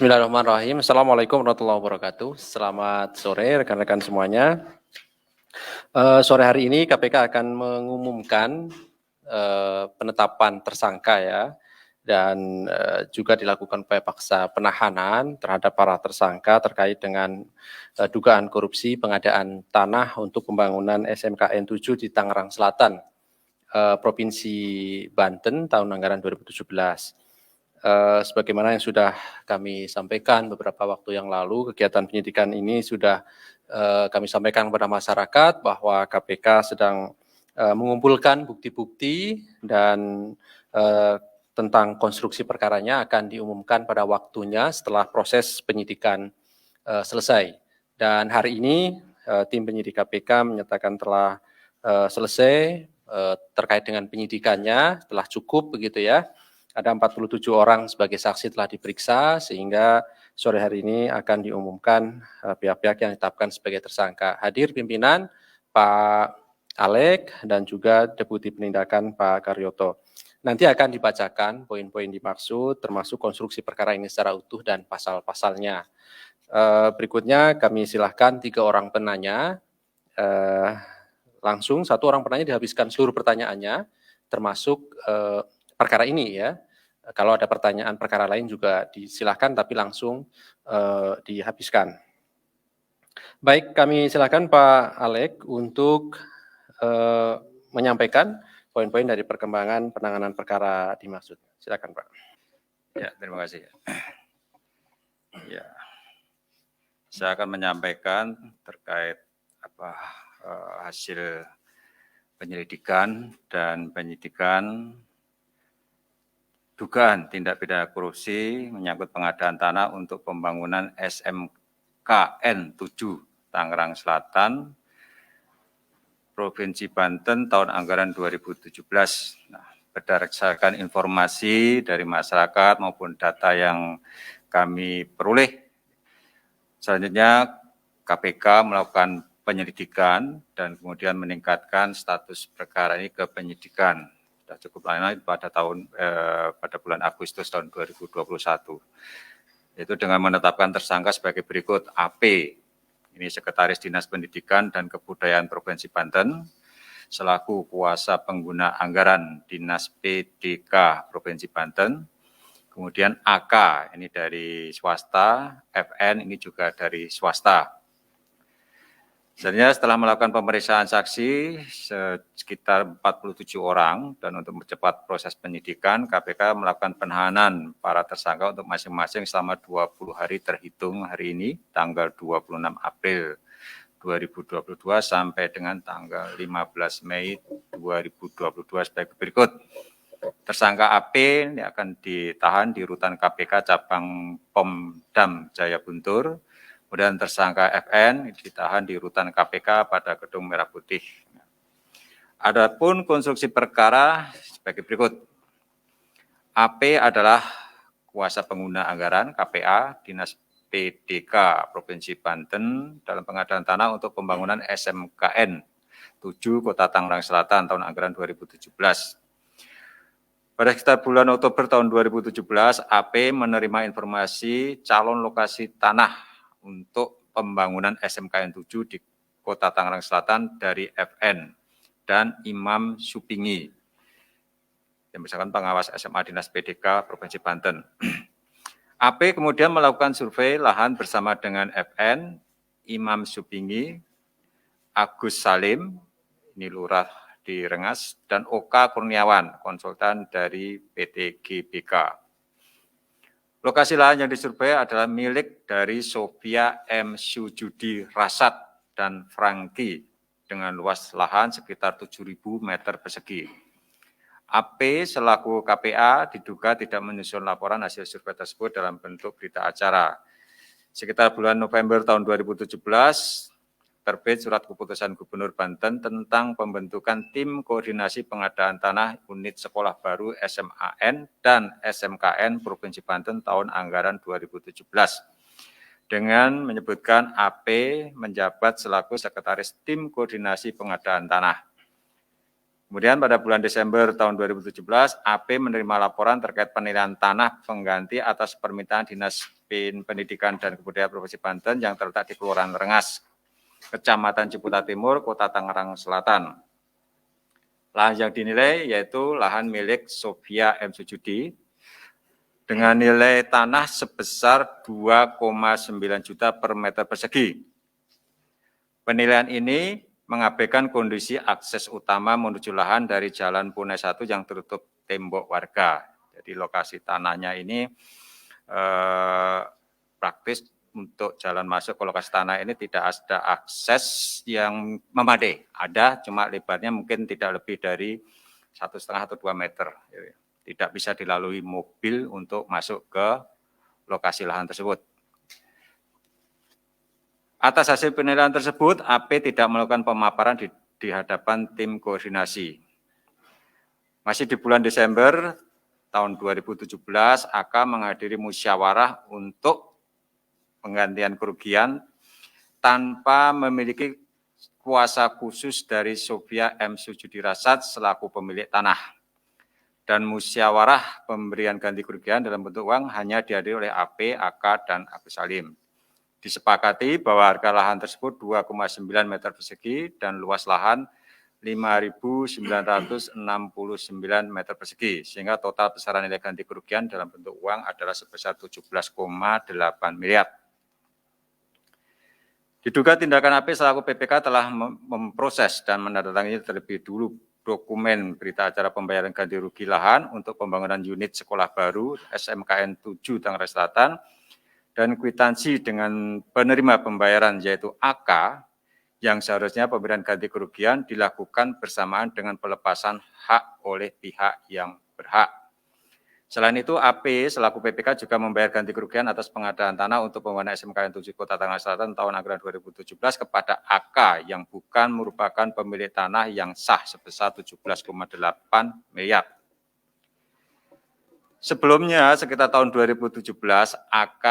Bismillahirrahmanirrahim. Assalamualaikum warahmatullahi wabarakatuh. Selamat sore rekan-rekan semuanya. Sore hari ini KPK akan mengumumkan penetapan tersangka ya, dan juga dilakukan upaya paksa penahanan terhadap para tersangka terkait dengan dugaan korupsi pengadaan tanah untuk pembangunan SMKN 7 di Tangerang Selatan, Provinsi Banten tahun anggaran 2017. Sebagaimana yang sudah kami sampaikan beberapa waktu yang lalu, kegiatan penyidikan ini sudah kami sampaikan kepada masyarakat bahwa KPK sedang mengumpulkan bukti-bukti dan tentang konstruksi perkaranya akan diumumkan pada waktunya setelah proses penyidikan selesai. Dan hari ini tim penyidik KPK menyatakan telah selesai terkait dengan penyidikannya, telah cukup begitu ya. Ada 47 orang sebagai saksi telah diperiksa, sehingga sore hari ini akan diumumkan pihak-pihak yang ditetapkan sebagai tersangka. Hadir pimpinan Pak Alek dan juga Deputi Penindakan Pak Karyoto. Nanti akan dibacakan poin-poin dimaksud, termasuk konstruksi perkara ini secara utuh dan pasal-pasalnya. Berikutnya kami silahkan 3 orang penanya. Langsung 1 orang penanya dihabiskan seluruh pertanyaannya, termasuk perkara ini ya. Kalau ada pertanyaan perkara lain juga disilahkan, tapi langsung dihabiskan. Baik, kami silakan Pak Alek untuk menyampaikan poin-poin dari perkembangan penanganan perkara dimaksud. Silakan Pak. Ya, terima kasih. Ya, saya akan menyampaikan terkait hasil penyelidikan dan penyidikan dugaan tindak pidana korupsi menyangkut pengadaan tanah untuk pembangunan SMKN 7 Tangerang Selatan, Provinsi Banten tahun anggaran 2017. Nah, berdasarkan informasi dari masyarakat maupun data yang kami peroleh, selanjutnya KPK melakukan penyelidikan dan kemudian meningkatkan status perkara ini ke penyidikan. Sudah cukup lama pada bulan Agustus tahun 2021. Yaitu dengan menetapkan tersangka sebagai berikut: AP, ini Sekretaris Dinas Pendidikan dan Kebudayaan Provinsi Banten, selaku kuasa pengguna anggaran Dinas PDK Provinsi Banten. Kemudian AK, ini dari swasta, FN ini juga dari swasta. Selanjutnya setelah melakukan pemeriksaan saksi sekitar 47 orang dan untuk mempercepat proses penyidikan, KPK melakukan penahanan para tersangka untuk masing-masing selama 20 hari terhitung hari ini, tanggal 26 April 2022 sampai dengan tanggal 15 Mei 2022 sebagai berikut. Tersangka AP ini akan ditahan di rutan KPK cabang Pomdam Jaya Guntur. Kemudian tersangka FN ditahan di rutan KPK pada Gedung Merah Putih. Adapun konstruksi perkara sebagai berikut. AP adalah kuasa pengguna anggaran KPA Dinas PDK Provinsi Banten dalam pengadaan tanah untuk pembangunan SMKN 7 Kota Tangerang Selatan tahun anggaran 2017. Pada sekitar bulan Oktober tahun 2017, AP menerima informasi calon lokasi tanah untuk pembangunan SMKN 7 di Kota Tangerang Selatan dari FN dan Imam Supingi, yang bersangkutan pengawas SMA Dinas PDK Provinsi Banten. AP kemudian melakukan survei lahan bersama dengan FN, Imam Supingi, Agus Salim, ini lurah di Rengas, dan Oka Kurniawan, konsultan dari PT GBK. Lokasi lahan yang disurvei adalah milik dari Sofia M. Sujudi Rasad dan Franky dengan luas lahan sekitar 7.000 meter persegi. AP selaku KPA diduga tidak menyusun laporan hasil survei tersebut dalam bentuk berita acara. Sekitar bulan November tahun 2017, terbit surat keputusan Gubernur Banten tentang pembentukan tim koordinasi pengadaan tanah unit sekolah baru SMAN dan SMKN Provinsi Banten tahun anggaran 2017. Dengan menyebutkan AP menjabat selaku sekretaris tim koordinasi pengadaan tanah. Kemudian pada bulan Desember tahun 2017, AP menerima laporan terkait penilaian tanah pengganti atas permintaan Dinas Pendidikan dan Kebudayaan Provinsi Banten yang terletak di Kelurahan Rengas, Kecamatan Ciputa Timur, Kota Tangerang Selatan. Lahan yang dinilai yaitu lahan milik Sofia M. Sujudi dengan nilai tanah sebesar 2,9 juta per meter persegi. Penilaian ini mengabaikan kondisi akses utama menuju lahan dari Jalan Pune 1 yang tertutup tembok warga. Jadi lokasi tanahnya ini praktis untuk jalan masuk ke lokasi tanah ini tidak ada akses yang memadai. Ada, cuma lebarnya mungkin tidak lebih dari 1,5 atau 2 meter. Tidak bisa dilalui mobil untuk masuk ke lokasi lahan tersebut. Atas hasil penilaian tersebut, AP tidak melakukan pemaparan di hadapan tim koordinasi. Masih di bulan Desember tahun 2017, AK menghadiri musyawarah untuk penggantian kerugian tanpa memiliki kuasa khusus dari Sofia M. Sujudi Rasad selaku pemilik tanah. Dan musyawarah pemberian ganti kerugian dalam bentuk uang hanya dihadiri oleh AP, AK, dan Agus Salim. Disepakati bahwa harga lahan tersebut 2,9 meter persegi dan luas lahan 5.969 meter persegi, sehingga total besaran nilai ganti kerugian dalam bentuk uang adalah sebesar 17,8 miliar. Diduga tindakan AP selaku PPK telah memproses dan menandatangani terlebih dulu dokumen berita acara pembayaran ganti rugi lahan untuk pembangunan unit sekolah baru SMKN 7 Tangerang Selatan, dan kwitansi dengan penerima pembayaran yaitu AK yang seharusnya pemberian ganti kerugian dilakukan bersamaan dengan pelepasan hak oleh pihak yang berhak. Selain itu, AP selaku PPK juga membayar ganti kerugian atas pengadaan tanah untuk pembangunan SMKN 7 Kota Tangerang Selatan tahun anggaran 2017 kepada AK yang bukan merupakan pemilik tanah yang sah sebesar 17,8 miliar. Sebelumnya, sekitar tahun 2017, AK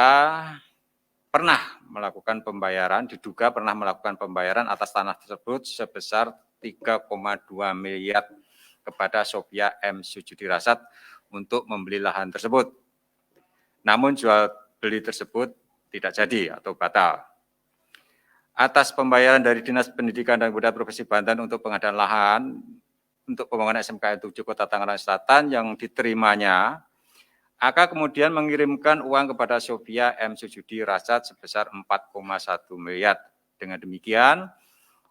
diduga pernah melakukan pembayaran atas tanah tersebut sebesar 3,2 miliar kepada Sofia M. Sujudi Rasad untuk membeli lahan tersebut. Namun jual beli tersebut tidak jadi atau batal. Atas pembayaran dari Dinas Pendidikan dan Kebudayaan Provinsi Banten untuk pengadaan lahan untuk pembangunan SMKN 7 Kota Tangerang Selatan yang diterimanya, AK kemudian mengirimkan uang kepada Sofia M. Sujudi Rasad sebesar 4,1 miliar. Dengan demikian,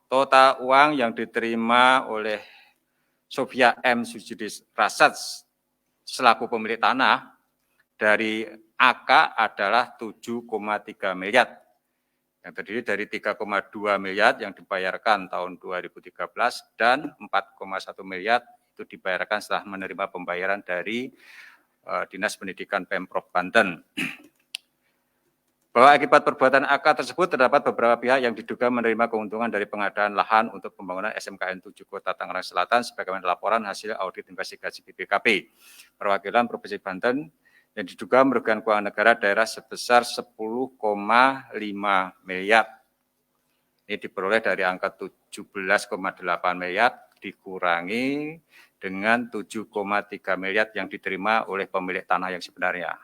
total uang yang diterima oleh Sofia M. Sujudi Rasad selaku pemilik tanah dari AK adalah 7,3 miliar. Yang terdiri dari 3,2 miliar yang dibayarkan tahun 2013 dan 4,1 miliar itu dibayarkan setelah menerima pembayaran dari Dinas Pendidikan Pemprov Banten. Bahwa akibat perbuatan AK tersebut terdapat beberapa pihak yang diduga menerima keuntungan dari pengadaan lahan untuk pembangunan SMKN 7 Kota Tangerang Selatan sebagaimana laporan hasil audit investigasi BPKP. Perwakilan Provinsi Banten yang diduga merugikan keuangan negara daerah sebesar 10,5 miliar. Ini diperoleh dari angka 17,8 miliar dikurangi dengan 7,3 miliar yang diterima oleh pemilik tanah yang sebenarnya.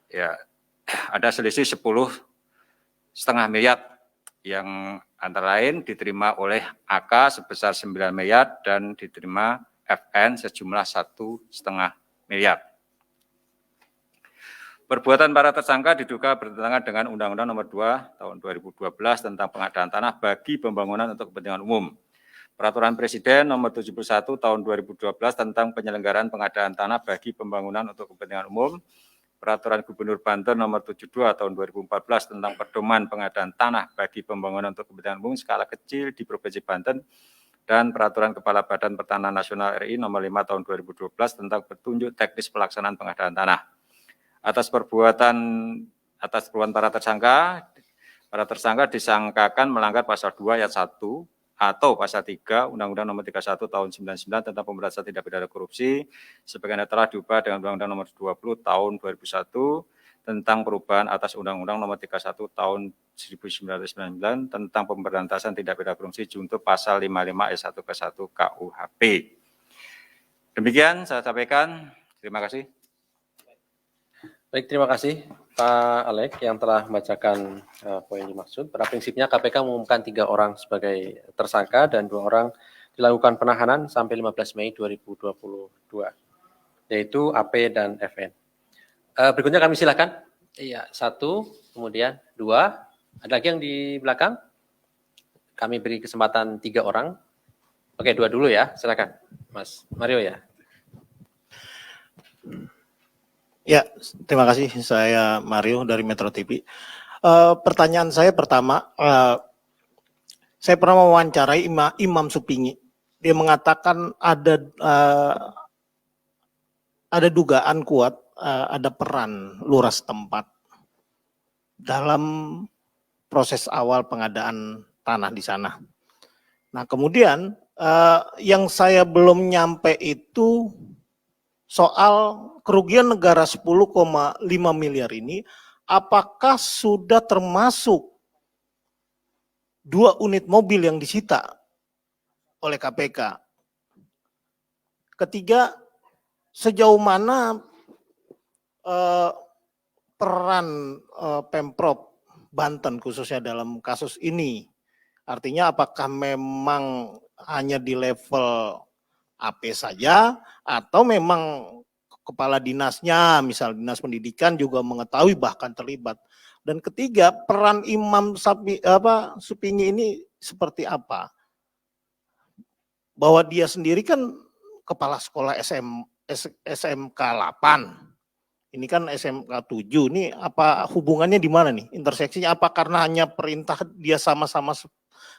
Ya, ada selisih 10,5 miliar yang antara lain diterima oleh AK sebesar 9 miliar dan diterima FN sejumlah 1,5 miliar. Perbuatan para tersangka diduga bertentangan dengan Undang-Undang Nomor 2 Tahun 2012 tentang pengadaan tanah bagi pembangunan untuk kepentingan umum. Peraturan Presiden Nomor 71 Tahun 2012 tentang penyelenggaraan pengadaan tanah bagi pembangunan untuk kepentingan umum, Peraturan Gubernur Banten Nomor 72 Tahun 2014 tentang pedoman pengadaan tanah bagi pembangunan untuk kepentingan umum skala kecil di Provinsi Banten, dan Peraturan Kepala Badan Pertanahan Nasional RI Nomor 5 Tahun 2012 tentang petunjuk teknis pelaksanaan pengadaan tanah. Atas perbuatan para tersangka disangkakan melanggar Pasal 2 Ayat 1 atau Pasal 3 Undang-Undang Nomor 31 Tahun 99 tentang Pemberantasan Tindak Pidana Korupsi sebagaimana telah diubah dengan Undang-Undang Nomor 20 Tahun 2001 tentang perubahan atas Undang-Undang Nomor 31 Tahun 1999 tentang pemberantasan tindak pidana korupsi junto pasal 55 ayat 1 ke 1 KUHP. Demikian saya sampaikan. Terima kasih. Baik, terima kasih Pak Alek yang telah membacakan poin dimaksud. Pada prinsipnya KPK mengumumkan 3 orang sebagai tersangka dan 2 orang dilakukan penahanan sampai 15 Mei 2022, yaitu AP dan FN. Berikutnya kami silakan. Iya, 1, kemudian 2. Ada lagi yang di belakang? Kami beri kesempatan 3 orang. Oke, 2 dulu ya, silakan. Mas Mario ya. Ya, terima kasih. Saya Mario dari Metro TV. Pertanyaan saya pertama, saya pernah mewawancarai Imam Supingi. Dia mengatakan ada dugaan kuat, ada peran lurah setempat dalam proses awal pengadaan tanah di sana. Nah, kemudian yang saya belum nyampe itu soal kerugian negara 10,5 miliar ini, apakah sudah termasuk 2 unit mobil yang disita oleh KPK? Ketiga, sejauh mana peran Pemprov Banten khususnya dalam kasus ini? Artinya apakah memang hanya di level AP saja atau memang kepala dinasnya, misal dinas pendidikan juga mengetahui bahkan terlibat. Dan ketiga, peran Imam Supingi ini seperti apa? Bahwa dia sendiri kan kepala sekolah SMK 8. Ini kan SMK 7. Ini apa hubungannya di mana nih? Interseksinya apa karena hanya perintah dia sama-sama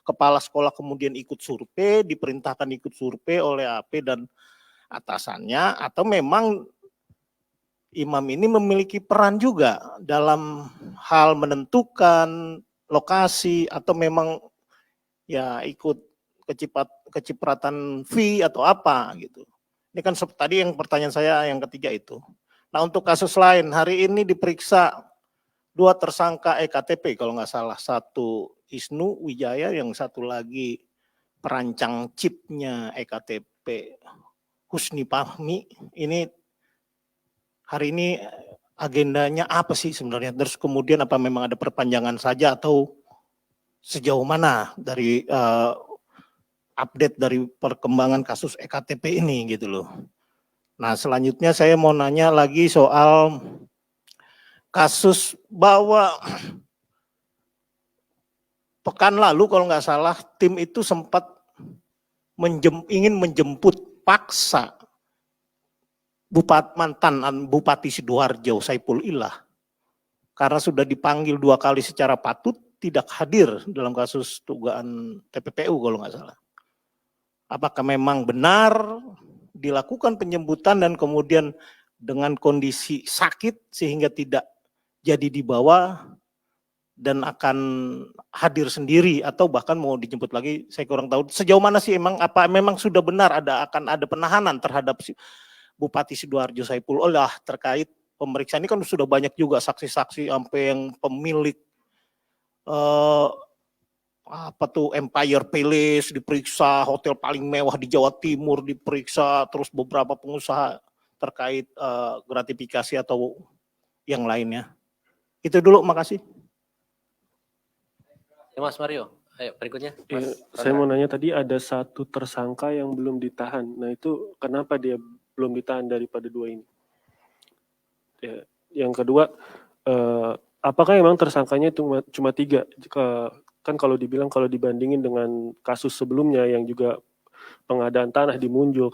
kepala sekolah kemudian ikut survei, diperintahkan ikut survei oleh AP dan atasannya, atau memang imam ini memiliki peran juga dalam hal menentukan lokasi atau memang ya ikut kecipratan fee atau apa gitu. Ini kan tadi yang pertanyaan saya yang ketiga itu. Nah, untuk kasus lain hari ini diperiksa 2 tersangka EKTP kalau nggak salah, 1 Isnu Wijaya, yang satu lagi perancang chipnya EKTP Husni Fahmi. Ini hari ini agendanya apa sih sebenarnya? Terus kemudian apa memang ada perpanjangan saja atau sejauh mana dari update dari perkembangan kasus EKTP ini gitu loh. Nah, selanjutnya saya mau nanya lagi soal kasus bahwa pekan lalu kalau nggak salah tim itu sempat ingin menjemput paksa mantan Bupati Sidoarjo Saiful Ilah karena sudah dipanggil 2 kali secara patut tidak hadir dalam kasus dugaan TPPU kalau nggak salah. Apakah memang benar dilakukan penjemputan dan kemudian dengan kondisi sakit sehingga tidak jadi dibawa dan akan hadir sendiri atau bahkan mau dijemput lagi, saya kurang tahu sejauh mana sih apa memang sudah benar akan ada penahanan terhadap Bupati Sidoarjo Saiful Ilah terkait pemeriksaan ini kan sudah banyak juga saksi-saksi sampai yang pemilik Empire Palace diperiksa, hotel paling mewah di Jawa Timur diperiksa, terus beberapa pengusaha terkait gratifikasi atau yang lainnya. Itu dulu, makasih. Mas Mario, ayo berikutnya. Saya mau nanya tadi ada 1 tersangka yang belum ditahan. Nah itu kenapa dia belum ditahan daripada 2 ini? Ya, yang kedua, apakah memang tersangkanya cuma 3? Kan kalau dibandingin dengan kasus sebelumnya yang juga pengadaan tanah di Munjul,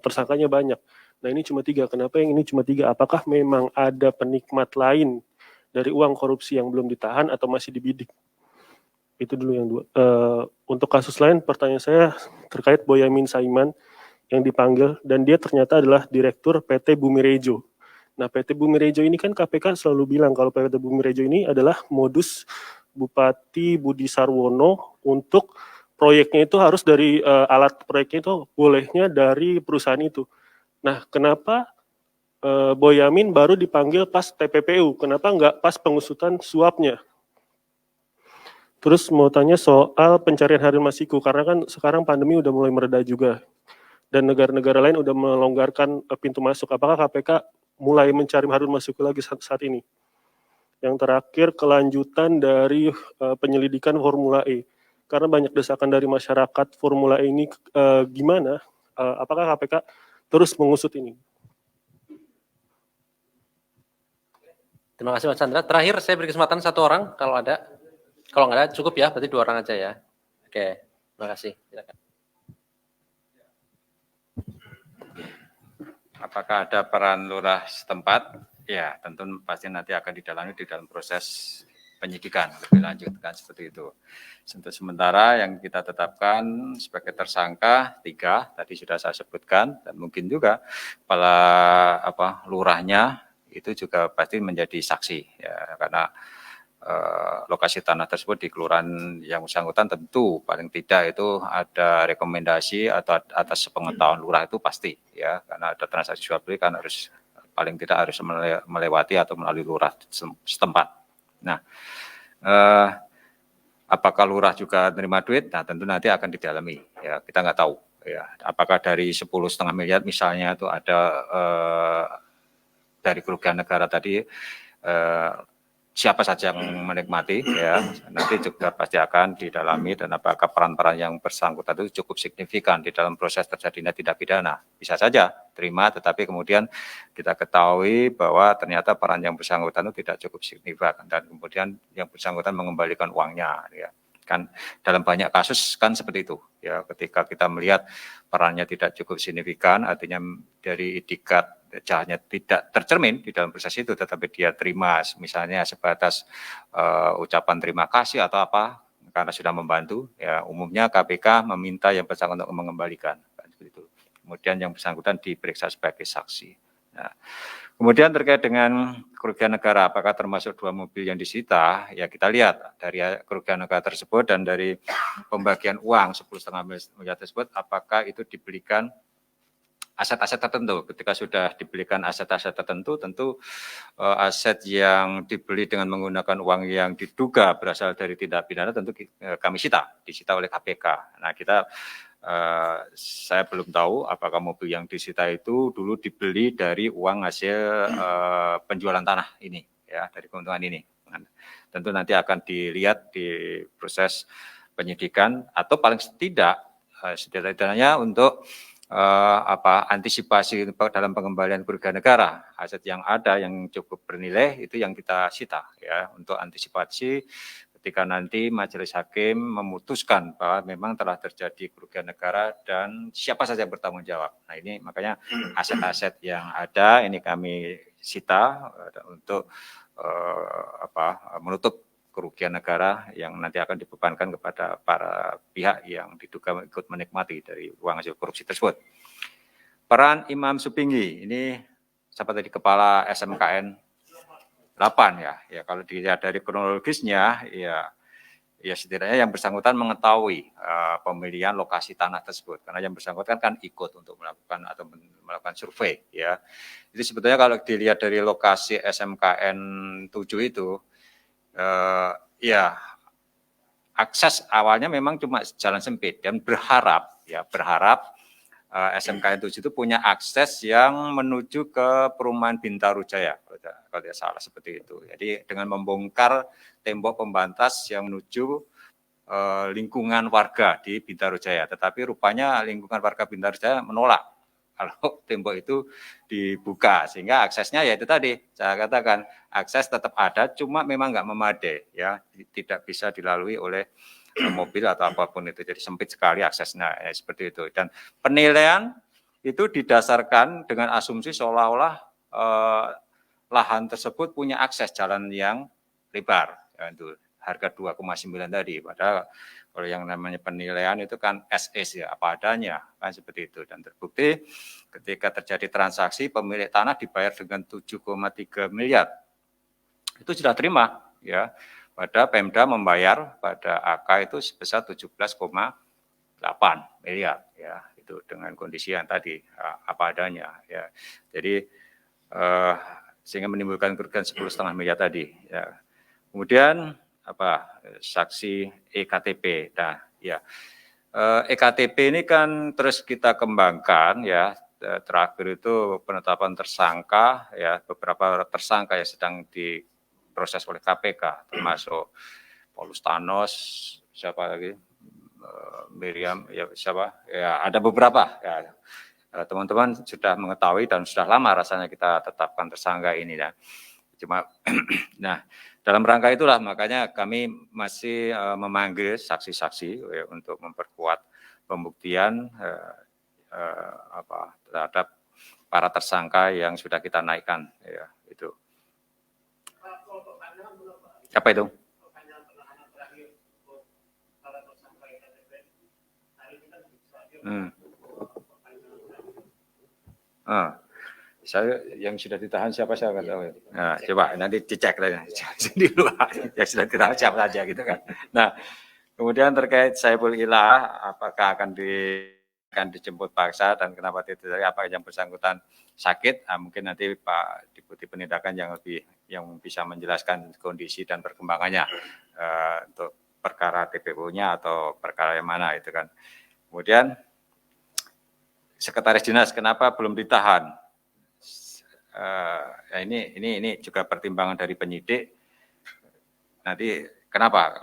tersangkanya banyak. Nah ini cuma 3. Kenapa yang ini cuma 3? Apakah memang ada penikmat lain dari uang korupsi yang belum ditahan atau masih dibidik? Itu dulu yang 2. Untuk kasus lain, pertanyaan saya terkait Boyamin Saiman yang dipanggil dan dia ternyata adalah Direktur PT Bumi Rejo. Nah, PT Bumi Rejo ini kan KPK selalu bilang kalau PT Bumi Rejo ini adalah modus Bupati Budi Sarwono untuk proyeknya itu harus dari alat proyeknya itu bolehnya dari perusahaan itu. Nah, kenapa Boyamin baru dipanggil pas TPPU, kenapa nggak pas pengusutan suapnya? Terus mau tanya soal pencarian Harun Masiku, karena kan sekarang pandemi udah mulai mereda juga, dan negara-negara lain udah melonggarkan pintu masuk. Apakah KPK mulai mencari Harun Masiku lagi saat ini? Yang terakhir, kelanjutan dari penyelidikan Formula E. Karena banyak desakan dari masyarakat Formula E ini gimana? Apakah KPK terus mengusut ini? Terima kasih Mas Chandra. Terakhir saya beri kesempatan satu orang kalau ada. Kalau nggak ada cukup ya, berarti 2 orang aja ya. Oke, terima kasih. Silakan. Apakah ada peran lurah setempat? Ya, tentu pasti nanti akan didalami di dalam proses penyidikan lebih lanjut kan seperti itu. Untuk sementara yang kita tetapkan sebagai tersangka 3 tadi sudah saya sebutkan, dan mungkin juga kepala lurahnya itu juga pasti menjadi saksi ya, karena lokasi tanah tersebut di kelurahan yang bersangkutan tentu paling tidak itu ada rekomendasi atau atas sepengetahuan lurah itu pasti ya, karena ada transaksi jual beli kan harus paling tidak harus melewati atau melalui lurah setempat. Nah, apakah lurah juga terima duit? Nah, tentu nanti akan didalami ya, kita nggak tahu ya, apakah dari 10,5 miliar misalnya itu ada dari kerugian negara tadi siapa saja yang menikmati ya, nanti juga pasti akan didalami, dan apakah peran-peran yang bersangkutan itu cukup signifikan di dalam proses terjadinya tindak pidana. Bisa saja terima, tetapi kemudian kita ketahui bahwa ternyata peran yang bersangkutan itu tidak cukup signifikan, dan kemudian yang bersangkutan mengembalikan uangnya ya. Kan dalam banyak kasus kan seperti itu ya, ketika kita melihat perannya tidak cukup signifikan, artinya dari itikat jahatnya tidak tercermin di dalam proses itu, tetapi dia terima misalnya sebatas ucapan terima kasih atau apa karena sudah membantu ya, umumnya KPK meminta yang bersangkutan untuk mengembalikan kan, seperti itu. Kemudian yang bersangkutan diperiksa sebagai saksi. Nah, kemudian terkait dengan kerugian negara, apakah termasuk 2 mobil yang disita? Ya kita lihat dari kerugian negara tersebut dan dari pembagian uang 10,5 miliar tersebut, apakah itu dibelikan aset-aset tertentu. Ketika sudah dibelikan aset-aset tertentu, tentu aset yang dibeli dengan menggunakan uang yang diduga berasal dari tindak pidana tentu kami disita oleh KPK. Nah, saya belum tahu apakah mobil yang disita itu dulu dibeli dari uang hasil penjualan tanah ini, ya, dari keuntungan ini. Nah, tentu nanti akan dilihat di proses penyidikan, atau paling setidaknya untuk antisipasi dalam pengembalian kerugian negara, aset yang ada yang cukup bernilai itu yang kita sita ya, untuk antisipasi ketika nanti majelis hakim memutuskan bahwa memang telah terjadi kerugian negara dan siapa saja yang bertanggung jawab. Nah, ini makanya aset-aset yang ada ini kami sita untuk menutup kerugian negara yang nanti akan dibebankan kepada para pihak yang diduga ikut menikmati dari uang hasil korupsi tersebut. Peran Imam Supinggi, ini siapa tadi, kepala SMKN 8 ya. Ya, kalau dilihat dari kronologisnya ya setidaknya yang bersangkutan mengetahui pemilihan lokasi tanah tersebut, karena yang bersangkutan kan ikut untuk melakukan survei ya. Jadi sebetulnya kalau dilihat dari lokasi SMKN 7 itu ya akses awalnya memang cuma jalan sempit, dan berharap SMKN 7 itu punya akses yang menuju ke perumahan Bintaro Jaya kalau tidak salah seperti itu. Jadi dengan membongkar tembok pembatas yang menuju lingkungan warga di Bintaro Jaya, tetapi rupanya lingkungan warga Bintaro Jaya menolak kalau tembok itu dibuka, sehingga aksesnya ya itu tadi saya katakan, akses tetap ada, cuma memang nggak memadai ya, tidak bisa dilalui oleh mobil atau apapun itu, jadi sempit sekali aksesnya ya, seperti itu. Dan penilaian itu didasarkan dengan asumsi seolah-olah lahan tersebut punya akses jalan yang lebar ya, itu harga 2,9 tadi, padahal kalau yang namanya penilaian itu kan SS ya, apa adanya kan seperti itu. Dan terbukti ketika terjadi transaksi pemilik tanah dibayar dengan 7,3 miliar. Itu sudah terima ya. Pada Pemda membayar pada AK itu sebesar 17,8 miliar ya. Itu dengan kondisi yang tadi apa adanya ya. Jadi sehingga menimbulkan kerugian 10,5 miliar tadi. Ya. Kemudian saksi EKTP. Nah, ya EKTP ini kan terus kita kembangkan ya. Terakhir itu penetapan tersangka ya, beberapa tersangka yang sedang diproses oleh KPK, termasuk Paulus Thanos, siapa lagi, Miriam, ya siapa, ya ada beberapa ya. Teman-teman sudah mengetahui dan sudah lama rasanya kita tetapkan tersangka ini ya. Cuma, nah dalam rangka itulah makanya kami masih memanggil saksi-saksi ya, untuk memperkuat pembuktian terhadap para tersangka yang sudah kita naikkan ya itu. Apa itu? Saya yang sudah ditahan siapa saya nggak tahu. Nah, coba nanti dicek lagi di luar yang sudah ditahan siapa saja gitu kan. Nah, kemudian terkait Saiful Ilah, apakah akan dijemput paksa dan kenapa tidak? Apa yang bersangkutan sakit? Nah, mungkin nanti Pak Deputi Penindakan yang bisa menjelaskan kondisi dan perkembangannya untuk perkara TPU-nya atau perkara yang mana itu kan. Kemudian Sekretaris Dinas kenapa belum ditahan? Ini juga pertimbangan dari penyidik. Nanti kenapa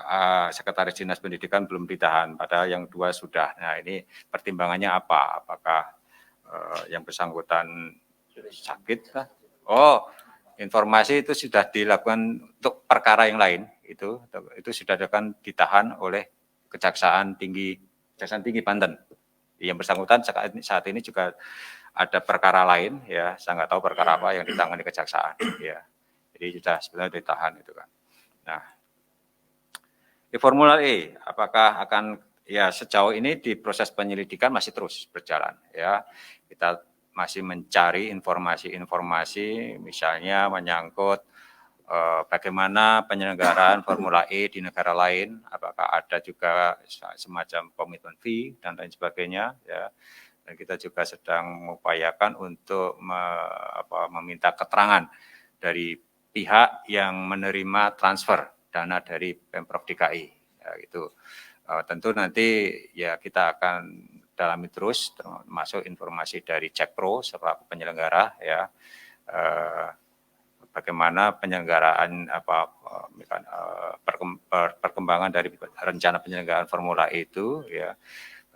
Sekretaris Dinas Pendidikan belum ditahan, padahal yang dua sudah. Nah ini pertimbangannya apa? Apakah yang bersangkutan sakit? Oh, informasi itu sudah dilakukan untuk perkara yang lain. Itu sudah akan ditahan oleh Kejaksaan Tinggi Banten. Yang bersangkutan saat ini juga ada perkara lain ya, saya nggak tahu perkara apa yang ditangani kejaksaan ya. Jadi sudah sebenarnya ditahan itu kan. Nah, di formulir E apakah akan ya sejauh ini di proses penyelidikan masih terus berjalan ya. Kita masih mencari informasi misalnya menyangkut bagaimana penyelenggaraan Formula E di negara lain, apakah ada juga semacam komitmen fee dan lain sebagainya ya. Dan kita juga sedang mengupayakan untuk meminta keterangan dari pihak yang menerima transfer dana dari Pemprov DKI. Ya, gitu. Tentu nanti ya kita akan dalami terus, termasuk informasi dari Cekpro selaku penyelenggara ya. Bagaimana penyelenggaraan perkembangan dari rencana penyelenggaraan Formula E itu ya.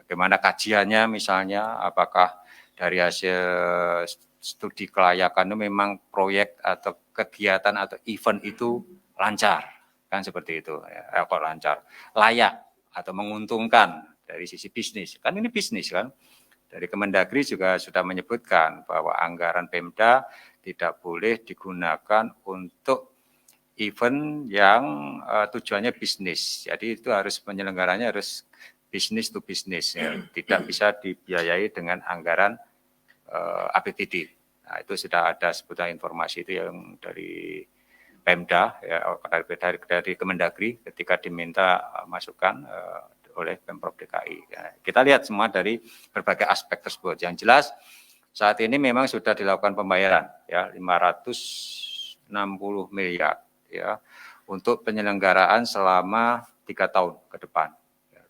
Bagaimana kajiannya misalnya, apakah dari hasil studi kelayakan itu memang proyek atau kegiatan atau event itu lancar, kan seperti itu, ya, kok lancar, layak atau menguntungkan dari sisi bisnis, kan ini bisnis kan. Dari Kemendagri juga sudah menyebutkan bahwa anggaran Pemda tidak boleh digunakan untuk event yang tujuannya bisnis, jadi itu harus penyelenggaranya harus bisnis to bisnis, ya. Tidak bisa dibiayai dengan anggaran APBD. Nah, itu sudah ada sebutan informasi itu yang dari Pemda, ya, dari Kemendagri ketika diminta masukan oleh Pemprov DKI. Ya, kita lihat semua dari berbagai aspek tersebut. Yang jelas saat ini memang sudah dilakukan pembayaran, ya 560 miliar, ya untuk penyelenggaraan selama 3 tahun ke depan.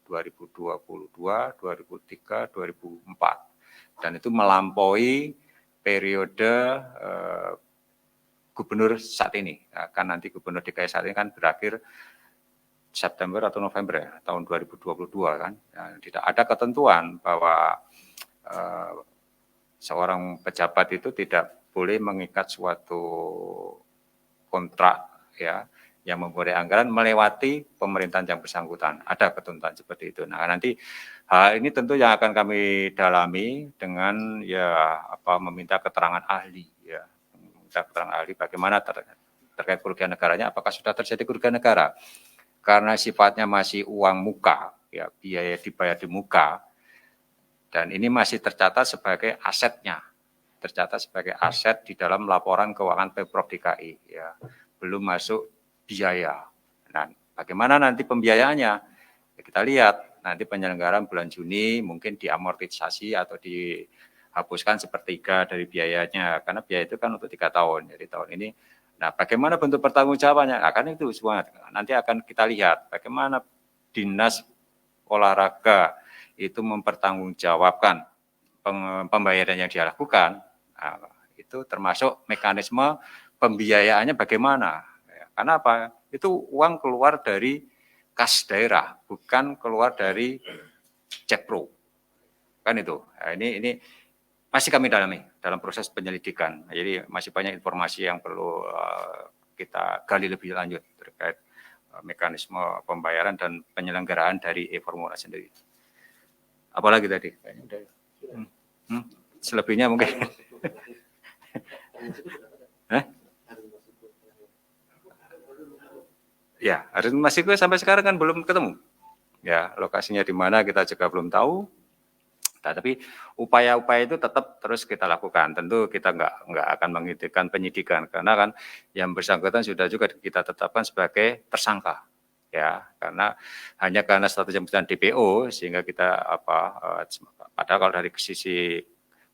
2022, 2003, 2004. Dan itu melampaui periode gubernur saat ini. Kan nanti gubernur DKI saat ini kan berakhir September atau November ya, tahun 2022 kan. Ya, tidak ada ketentuan bahwa seorang pejabat itu tidak boleh mengikat suatu kontrak ya yang mempunyai anggaran melewati pemerintahan yang bersangkutan. Ada ketentuan seperti itu. Nah, nanti hal ini tentu yang akan kami dalami dengan ya meminta keterangan ahli ya. Meminta keterangan ahli bagaimana terkait kerugian negaranya, apakah sudah terjadi kerugian negara. Karena sifatnya masih uang muka, ya biaya dibayar di muka. Dan ini masih tercatat sebagai asetnya. Tercatat sebagai aset di dalam laporan keuangan Pemprov DKI ya. Belum masuk biaya. Nah, bagaimana nanti pembiayaannya? Ya, kita lihat nanti penyelenggaraan bulan Juni mungkin diamortisasi atau hapuskan sepertiga dari biayanya, karena biaya itu kan untuk 3 tahun, jadi tahun ini. Nah, bagaimana bentuk pertanggungjawabannya? Nah, kan itu semua nanti akan kita lihat bagaimana Dinas Olahraga itu mempertanggungjawabkan pembayaran yang dia lakukan. Nah, itu termasuk mekanisme pembiayaannya bagaimana. Karena apa? Itu uang keluar dari kas daerah, bukan keluar dari Cekpro. Kan itu. Nah, ini masih kami dalami dalam proses penyelidikan. Jadi masih banyak informasi yang perlu kita gali lebih lanjut terkait mekanisme pembayaran dan penyelenggaraan dari e-formula sendiri. Apalagi tadi? Selebihnya mungkin. Ya, Harun Masiku sampai sekarang kan belum ketemu. Ya, lokasinya di mana kita juga belum tahu. Nah, tapi upaya-upaya itu tetap terus kita lakukan. Tentu kita nggak akan menghentikan penyidikan karena kan yang bersangkutan sudah juga kita tetapkan sebagai tersangka, ya karena hanya karena status jabatan DPO sehingga kita padahal kalau dari sisi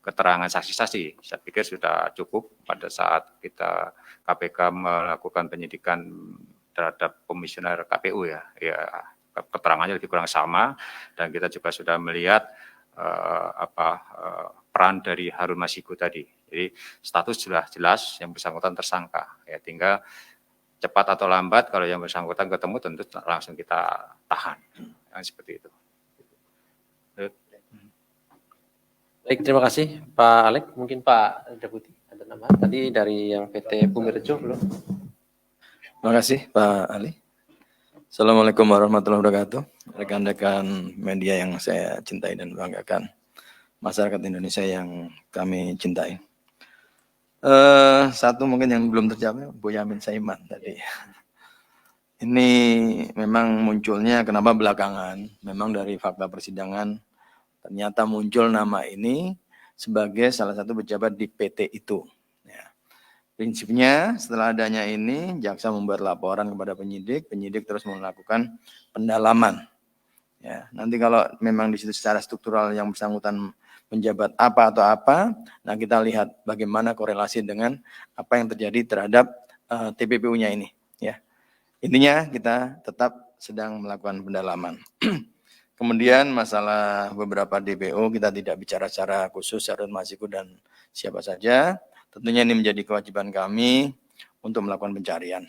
keterangan saksi-saksi saya pikir sudah cukup pada saat kita KPK melakukan penyidikan terhadap komisioner KPU ya keterangannya lebih kurang sama dan kita juga sudah melihat peran dari Harun Masiku tadi. Jadi status sudah jelas yang bersangkutan tersangka. Ya tinggal cepat atau lambat kalau yang bersangkutan ketemu tentu langsung kita tahan. Seperti itu. Baik, terima kasih Pak Alek. Mungkin Pak Deputi ada nama tadi dari yang PT Bumirejo belum? Terima kasih Pak Ali. Assalamualaikum warahmatullahi wabarakatuh. Rekan-rekan media yang saya cintai dan banggakan, masyarakat Indonesia yang kami cintai. Satu mungkin yang belum terjawab, Boyamin Saiman tadi. Ini memang munculnya kenapa belakangan, memang dari fakta persidangan ternyata muncul nama ini sebagai salah satu pejabat di PT itu. Prinsipnya setelah adanya ini, jaksa membuat laporan kepada penyidik, penyidik terus melakukan pendalaman. Ya, nanti kalau memang di situ secara struktural yang bersangkutan menjabat apa atau apa, nah kita lihat bagaimana korelasi dengan apa yang terjadi terhadap TPPU-nya ini. Ya, intinya kita tetap sedang melakukan pendalaman. Kemudian masalah beberapa DPO kita tidak bicara secara khusus Harun Masiku dan siapa saja. Tentunya ini menjadi kewajiban kami untuk melakukan pencarian.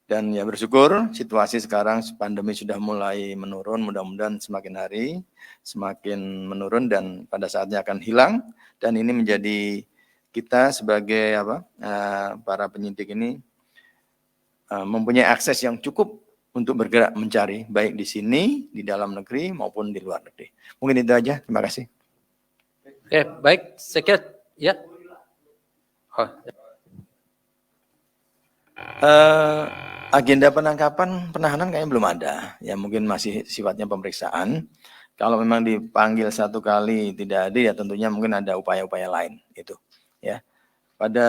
Dan ya bersyukur situasi sekarang pandemi sudah mulai menurun, mudah-mudahan semakin hari semakin menurun dan pada saatnya akan hilang. Dan ini menjadi kita sebagai para penyidik ini mempunyai akses yang cukup untuk bergerak mencari baik di sini, di dalam negeri maupun di luar negeri. Mungkin itu aja. Terima kasih. Oke, baik. Saya kira ya. Agenda penangkapan penahanan kayaknya belum ada, ya mungkin masih sifatnya pemeriksaan. Kalau memang dipanggil satu kali tidak ada, ya tentunya mungkin ada upaya-upaya lain itu. Ya, pada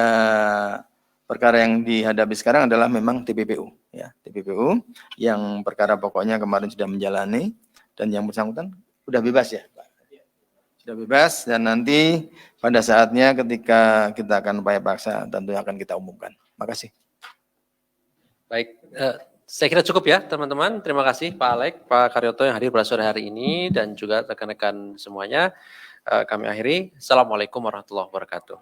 perkara yang dihadapi sekarang adalah memang TPPU, ya TPPU yang perkara pokoknya kemarin sudah menjalani dan yang bersangkutan sudah bebas ya. Sudah bebas dan nanti pada saatnya ketika kita akan upaya paksa tentunya akan kita umumkan. Makasih. Baik, saya kira cukup ya teman-teman. Terima kasih Pak Alek, Pak Karyoto yang hadir pada sore hari ini dan juga rekan-rekan semuanya. Kami akhiri. Assalamualaikum warahmatullahi wabarakatuh.